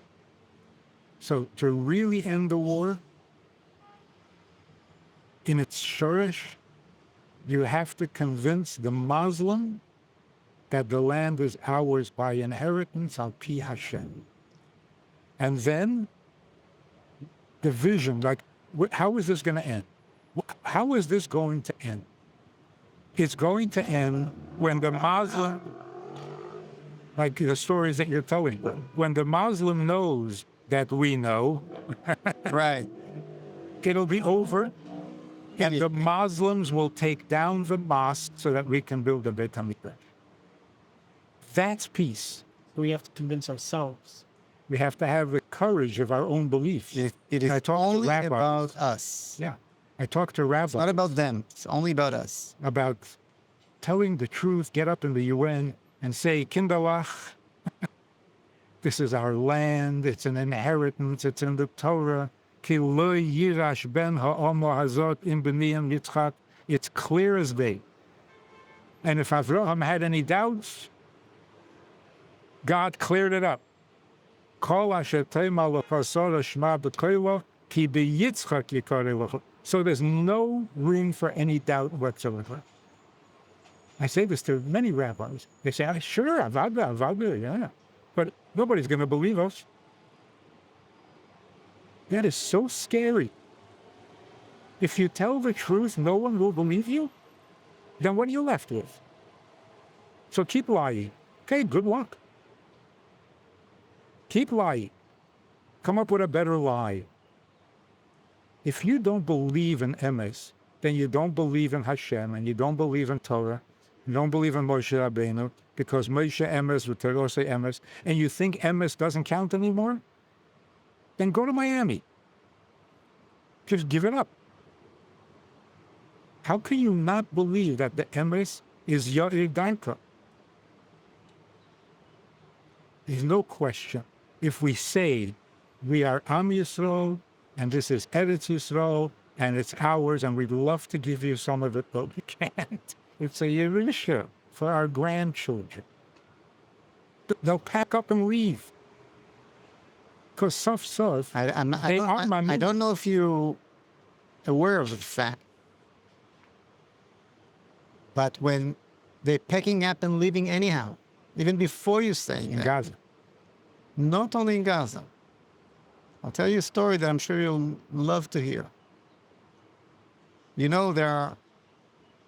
So to really end the war in its shorish, you have to convince the Muslim that the land is ours by inheritance al pi HaShem. And then the vision, like, how is this going to end? How is this going to end? It's going to end when the Muslim, like the stories that you're telling, when the Muslim knows that we know, Right. it'll be over. And the Muslims will take down the mosque so that we can build a Beit HaMikdash. That's peace. We have to convince ourselves. We have to have the courage of our own beliefs. It is only about us. Yeah. I talked to Rabbi It's not about them. It's only about us. about telling the truth, get up in the UN and say, Kindalach, this is our land, it's an inheritance, it's in the Torah. Ki lo yirash ben ha'omo hazot im b'niyam Yitzchak. It's clear as day. And if Avraham had any doubts, God cleared it up. Kol asher teima le'parasora shma b'koilo ki b'Yitzchak yikarei lecho. So there's no room for any doubt whatsoever. I say this to many rabbis. They say, sure, avada, yeah. But nobody's going to believe us. That is so scary. If you tell the truth, no one will believe you, then what are you left with? So keep lying. Okay, good luck. Keep lying. Come up with a better lie. If you don't believe in emes, then you don't believe in HaShem, and you don't believe in Torah, you don't believe in Moshe Rabbeinu, because Moshe emes, v'terose emes, and you think emes doesn't count anymore, then go to Miami. Just give it up. How can you not believe that the emes is Yair Dainka? There's no question. If we say we are Am Yisrael, and this is Eretz Yisrael, and it's ours, and we'd love to give you some of it, but we can't. It's a Yerusha for our grandchildren. They'll pack up and leave. Because soft, I don't know if you're aware of the fact, But when they're packing up and leaving anyhow, even before you say In that, Gaza. not only in Gaza. I'll tell you a story that I'm sure you'll love to hear. You know, there are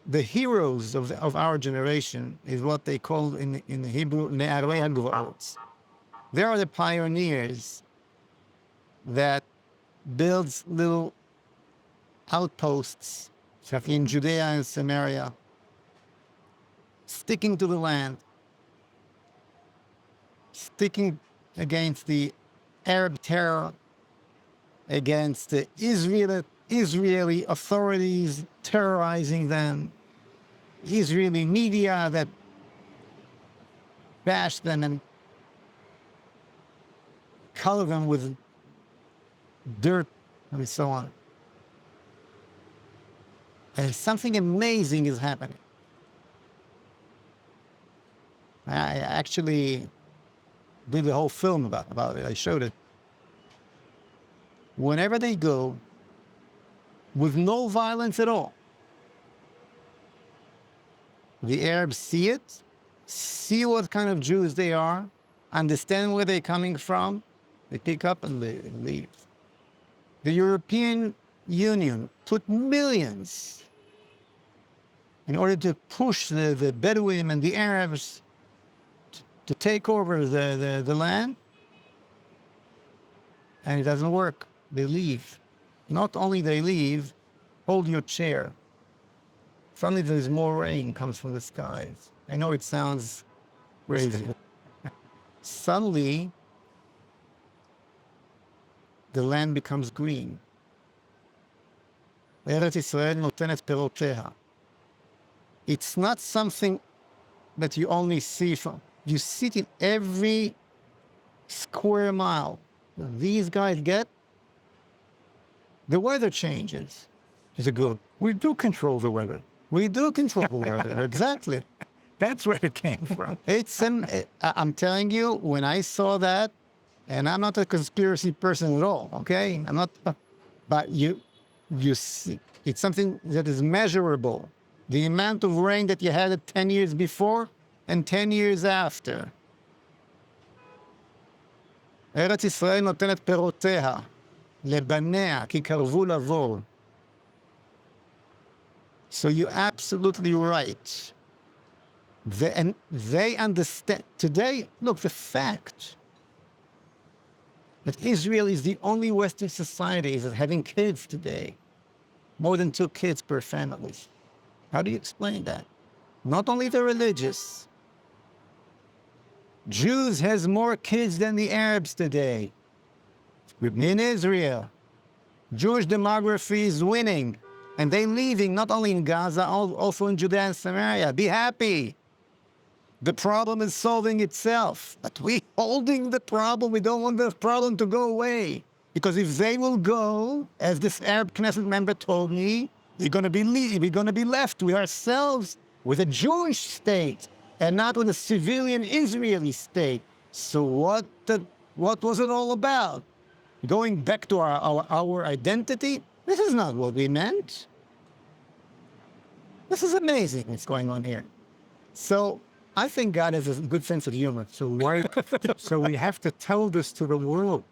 the heroes of our generation is what they call in Hebrew, Ne'arei HaGvo'ot. They are the pioneers that builds little outposts in Judea and Samaria, sticking to the land, sticking against the Arab terror, against the Israeli authorities terrorizing them, Israeli media that bash them and color them with dirt and so on. And something amazing is happening. I actually did the whole film about it. I showed it. Whenever they go, with no violence at all, the Arabs see it, see what kind of Jews they are, understand where they're coming from, they pick up and leave. The European Union put millions in order to push the Bedouin and the Arabs to take over the land, and it doesn't work. They leave. Not only they leave, hold your chair. Suddenly there's more rain comes from the skies. I know it sounds crazy. Suddenly, the land becomes green. ארץ ישראל נותנת פירותיה. It's not something that you only see from, you see it in every square mile. These guys get, the weather changes. Is it good? We do control the weather. We do control the weather, exactly. That's where it came from. I'm telling you, when I saw that, and I'm not a conspiracy person at all, okay? I'm not, but you see, it's something that is measurable. The amount of rain that you had 10 years before and 10 years after. ארץ ישראל נותנת פירותיה לבניה כי קרבו לבוא. So you're absolutely right. And they understand. Today, look, the fact that Israel is the only Western society that having kids today, more than 2 kids per family. How do you explain that? Not only the religious. Jews has more kids than the Arabs today. In Israel, Jewish demography is winning. And they leaving not only in Gaza, also in Judea and Samaria. Be happy. The problem is solving itself. But we holding the problem. We don't want the problem to go away. Because if they will go, as this Arab Knesset member told me, we're going to be left with ourselves with a Jewish state and not with a civilian Israeli state. So what was it all about? Going back to our identity? This is not what we meant. This is amazing what's going on here. So I think God has a good sense of humor. So we have to tell this to the world.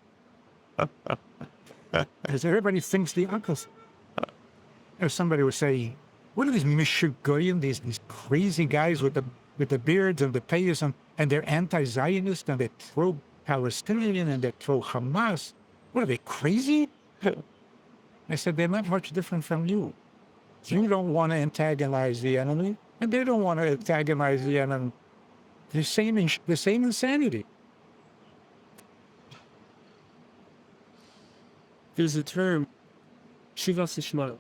Because everybody thinks the opposite. If somebody would say, what are these Mishugoyim, these crazy guys with the beards and the payas, and they're anti-Zionist and they're pro-Palestinian and they're pro-Hamas. What are they, crazy? I said, they're not much different from you. You don't want to antagonize the enemy, and they don't want to antagonize the enemy. The same insanity. There's a term, Shivas Ishmael,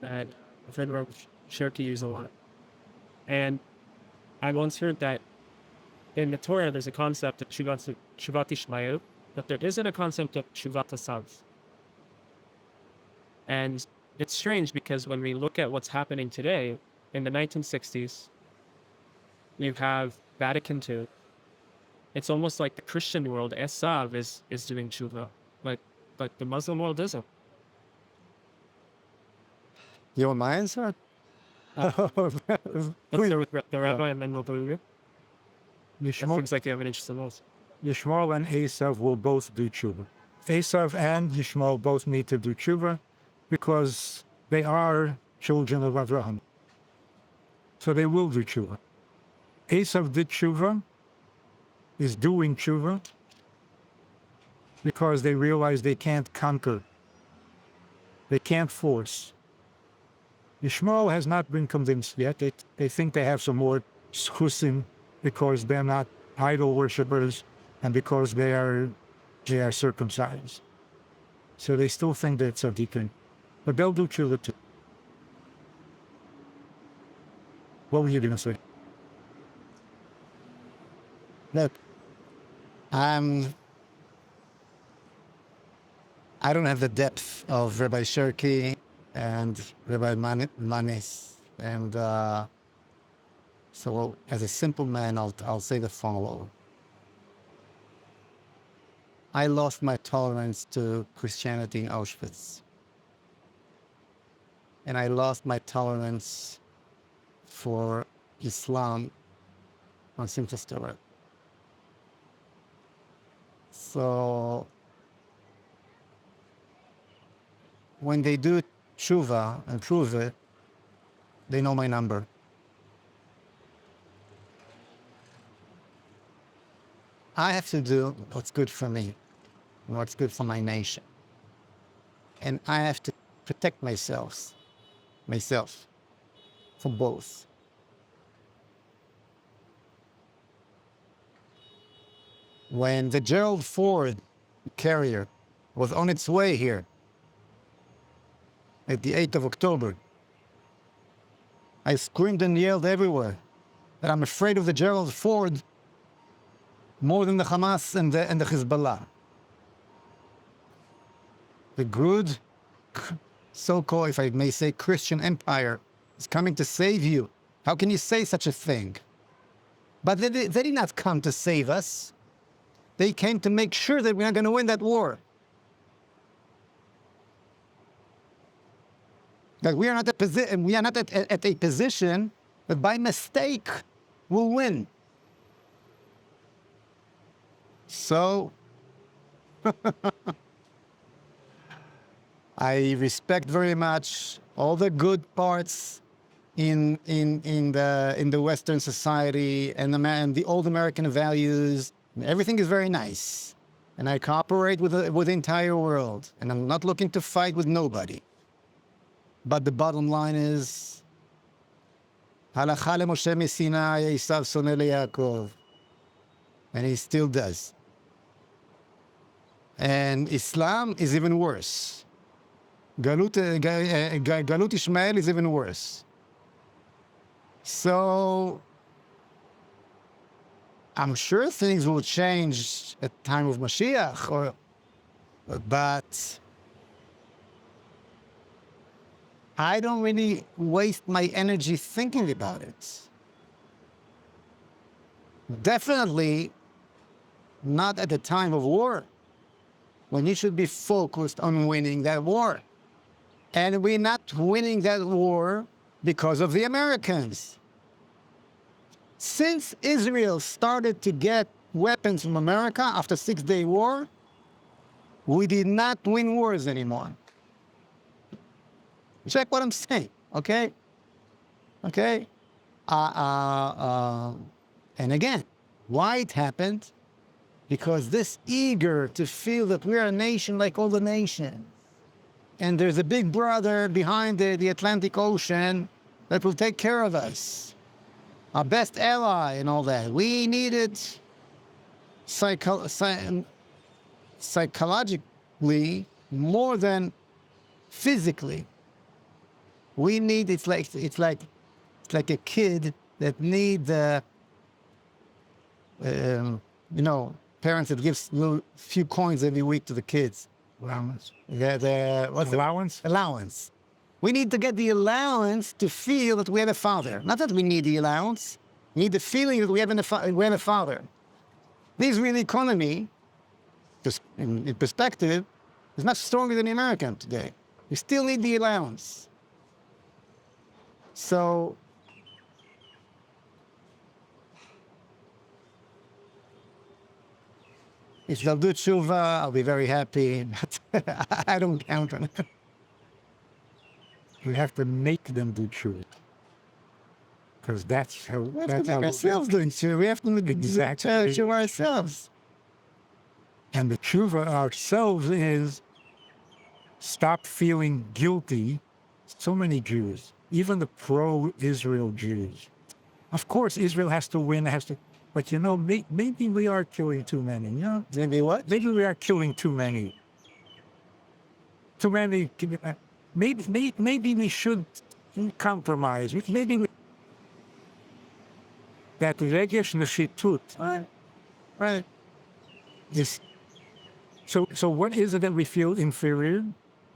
that a friend of ours shared to use a lot. And I once heard that in the Torah there's a concept of Shivat Ishmael, but there isn't a concept of Shivat Asav. And it's strange because when we look at what's happening today, in the 1960s, you have Vatican II. It's almost like the Christian world, Esav, is doing tshuva, but the Muslim world isn't. You want my answer? Let's start with the rabbi and then we'll go to you. That Yishmael, seems like you have an interest in those. Yishmael and Esav will both do tshuva. Esav and Yishmael both need to do tshuva because they are children of Abraham. So they will do tshuva. Esav did tshuva, is doing tshuva, because they realize they can't conquer. They can't force. Yishmael has not been convinced yet. They think they have some more schusim because they're not idol worshippers and because they are circumcised. So they still think that it's a deep thing. But they'll do tshuva too. What were you going to say? Look, I don't have the depth of Rabbi Shirky and Rabbi Manis, and so as a simple man, I'll say the following. I lost my tolerance to Christianity in Auschwitz, and I lost my tolerance for Islam on Simchas Torah. So when they do tshuva and prove it, they know my number. I have to do what's good for me and what's good for my nation. And I have to protect myself from both. When the Gerald Ford carrier was on its way here at the 8th of October, I screamed and yelled everywhere that I'm afraid of the Gerald Ford more than the Hamas and the Hezbollah. The good, so-called, if I may say, Christian empire is coming to save you. How can you say such a thing? But they did not come to save us. They came to make sure that we're not going to win that war. That we are not at a position that by mistake will win. So I respect very much all the good parts in the Western society and the old American values. Everything is very nice, and I cooperate with the entire world, and I'm not looking to fight with nobody. But the bottom line is, Halacha leMoshe miSinai, Esav soneh leYaakov, and he still does. And Islam is even worse. Galut Ishmael is even worse. So I'm sure things will change at the time of Mashiach, but I don't really waste my energy thinking about it. Definitely not at the time of war, when you should be focused on winning that war. And we're not winning that war because of the Americans. Since Israel started to get weapons from America after the 6-Day War, we did not win wars anymore. Check what I'm saying, okay? Okay? And again, why it happened? Because this eager to feel that we're a nation like all the nations, and there's a big brother behind the Atlantic Ocean that will take care of us, our best ally and all that. We needed psychologically more than physically. We need, it's like a kid that need parents that gives few coins every week to the kids. Allowance. What's Allowance? allowance. We need to get the allowance to feel that we have a father. Not that we need the allowance. We need the feeling that we have a father. The Israeli economy, just in perspective, is much stronger than the American today. We still need the allowance. So if they'll do tshuva, I'll be very happy. But I don't count on it. We have to make them do tshuva. Because that's how, We have that's to how make ourselves doing tshuva. We have to make Exactly. tshuva ourselves. And the tshuva ourselves is stop feeling guilty. So many Jews, even the pro-Israel Jews. Of course, Israel has to win, but you know, maybe we are killing too many, you know? Maybe what? Maybe we are killing too many. Too many, maybe we should compromise. Maybe that regesh neshitut. Right. Is, so what is it that we feel inferior?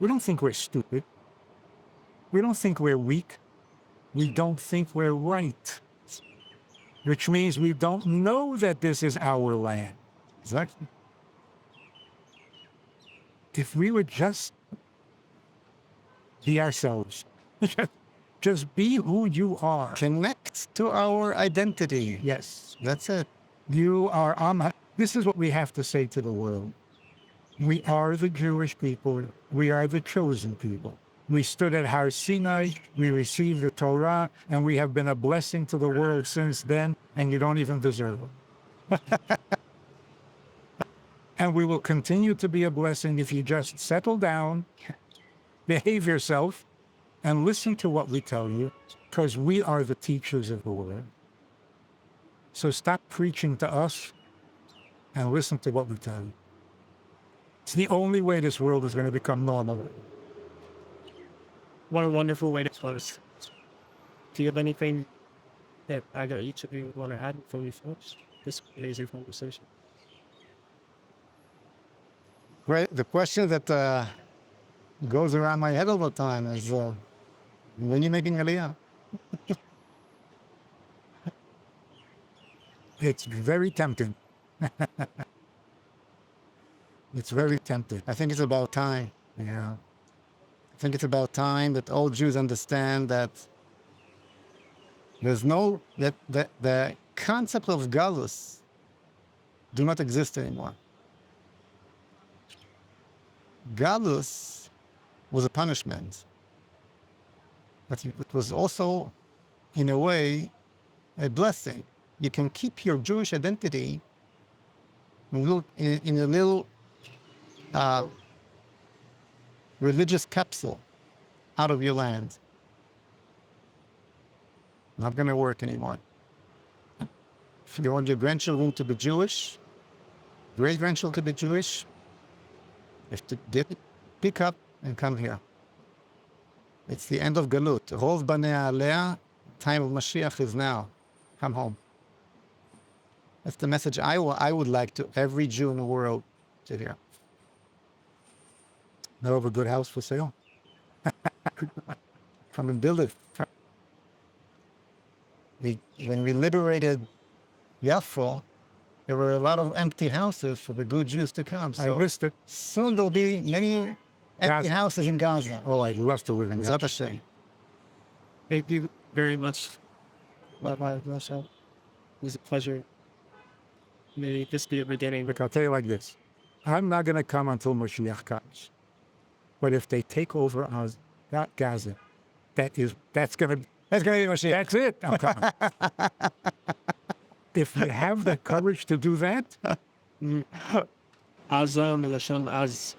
We don't think we're stupid. We don't think we're weak. We don't think we're right. Which means we don't know that this is our land. Exactly. If we would just be ourselves, just be who you are. Connect to our identity. Yes, That's it. you are Amma. This is what we have to say to the world. We are the Jewish people. We are the chosen people. We stood at Har Sinai, we received the Torah, and we have been a blessing to the world since then, and you don't even deserve it. And we will continue to be a blessing if you just settle down, behave yourself, and listen to what we tell you, because we are the teachers of the word. So stop preaching to us and listen to what we tell you. It's the only way this world is going to become normal. What a wonderful way to close. Do you have anything that either each of you want to add before we finish this amazing conversation? Right. The question that goes around my head all the time is, when you're making aliyah? It's very tempting. It's very tempting. I think it's about time. Yeah. I think it's about time that all Jews understand that there's no, that the concept of galus do not exist anymore. Galus was a punishment, but it was also, in a way, a blessing. You can keep your Jewish identity in a little religious capsule out of your land. Not going to work anymore. If you want your grandchildren to be Jewish, great-grandchildren to be Jewish, you have to pick up and come here. It's the end of Galut. Rov Banei Aliyah, time of Mashiach is now. Come home. That's the message I would like to every Jew in the world to hear. Know of a good house for sale? Come and build it. When we liberated Jaffa, there were a lot of empty houses for the good Jews to come. I So missed it. soon there'll be many empty Gaza. houses in Gaza. Oh, I'd love to live in Zat that. Hashem. Thank you very much. Rabbi Moshe. It was a pleasure. May this be a beginning. Look, I'll tell you like this. I'm not going to come until Mashiach comes. But if they take over Gaza, that's going to be Mashiach. That's it. I'm coming. If we have the courage to do that, Azam Lashon Az.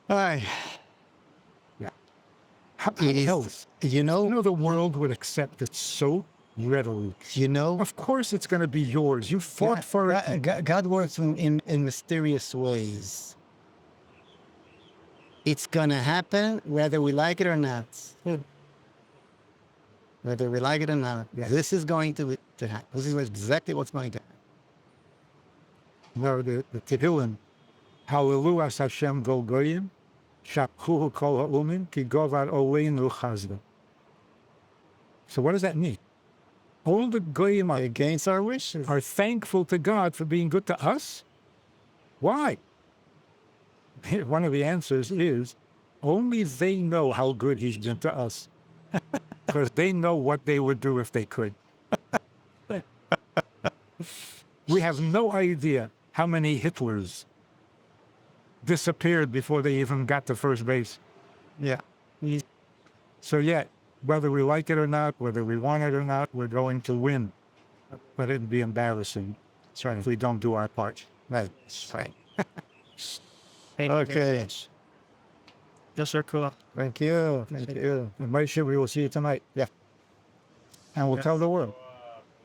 Hi. how It is- else? You know, The world would accept it so readily. Of course it's going to be yours. You fought for it. God works in mysterious ways. It's going to happen whether we like it or not. Whether we like it or not. Yes. This is going to happen. This is exactly what's going to happen. No, the Tehillim, Hallelujah HaShem Gol Goyim, Shapchuhu Kol Ha'umin, Ki Govar Oleinu Chazda. So what does that mean? All the Goyim Against our wishes. are thankful to God for being good to us? Why? One of the answers is only they know how good he's been to us. because they know what they would do if they could. We have no idea how many Hitlers disappeared before they even got to first base. Yeah. So yeah, whether we like it or not, whether we want it or not, we're going to win. But it'd be embarrassing if we don't do our part. That's right. Thank you. Okay. Yes, sir. Cool. Thank you. Thank you. And Moishy, we will see you tonight. Yeah. And we'll tell the world.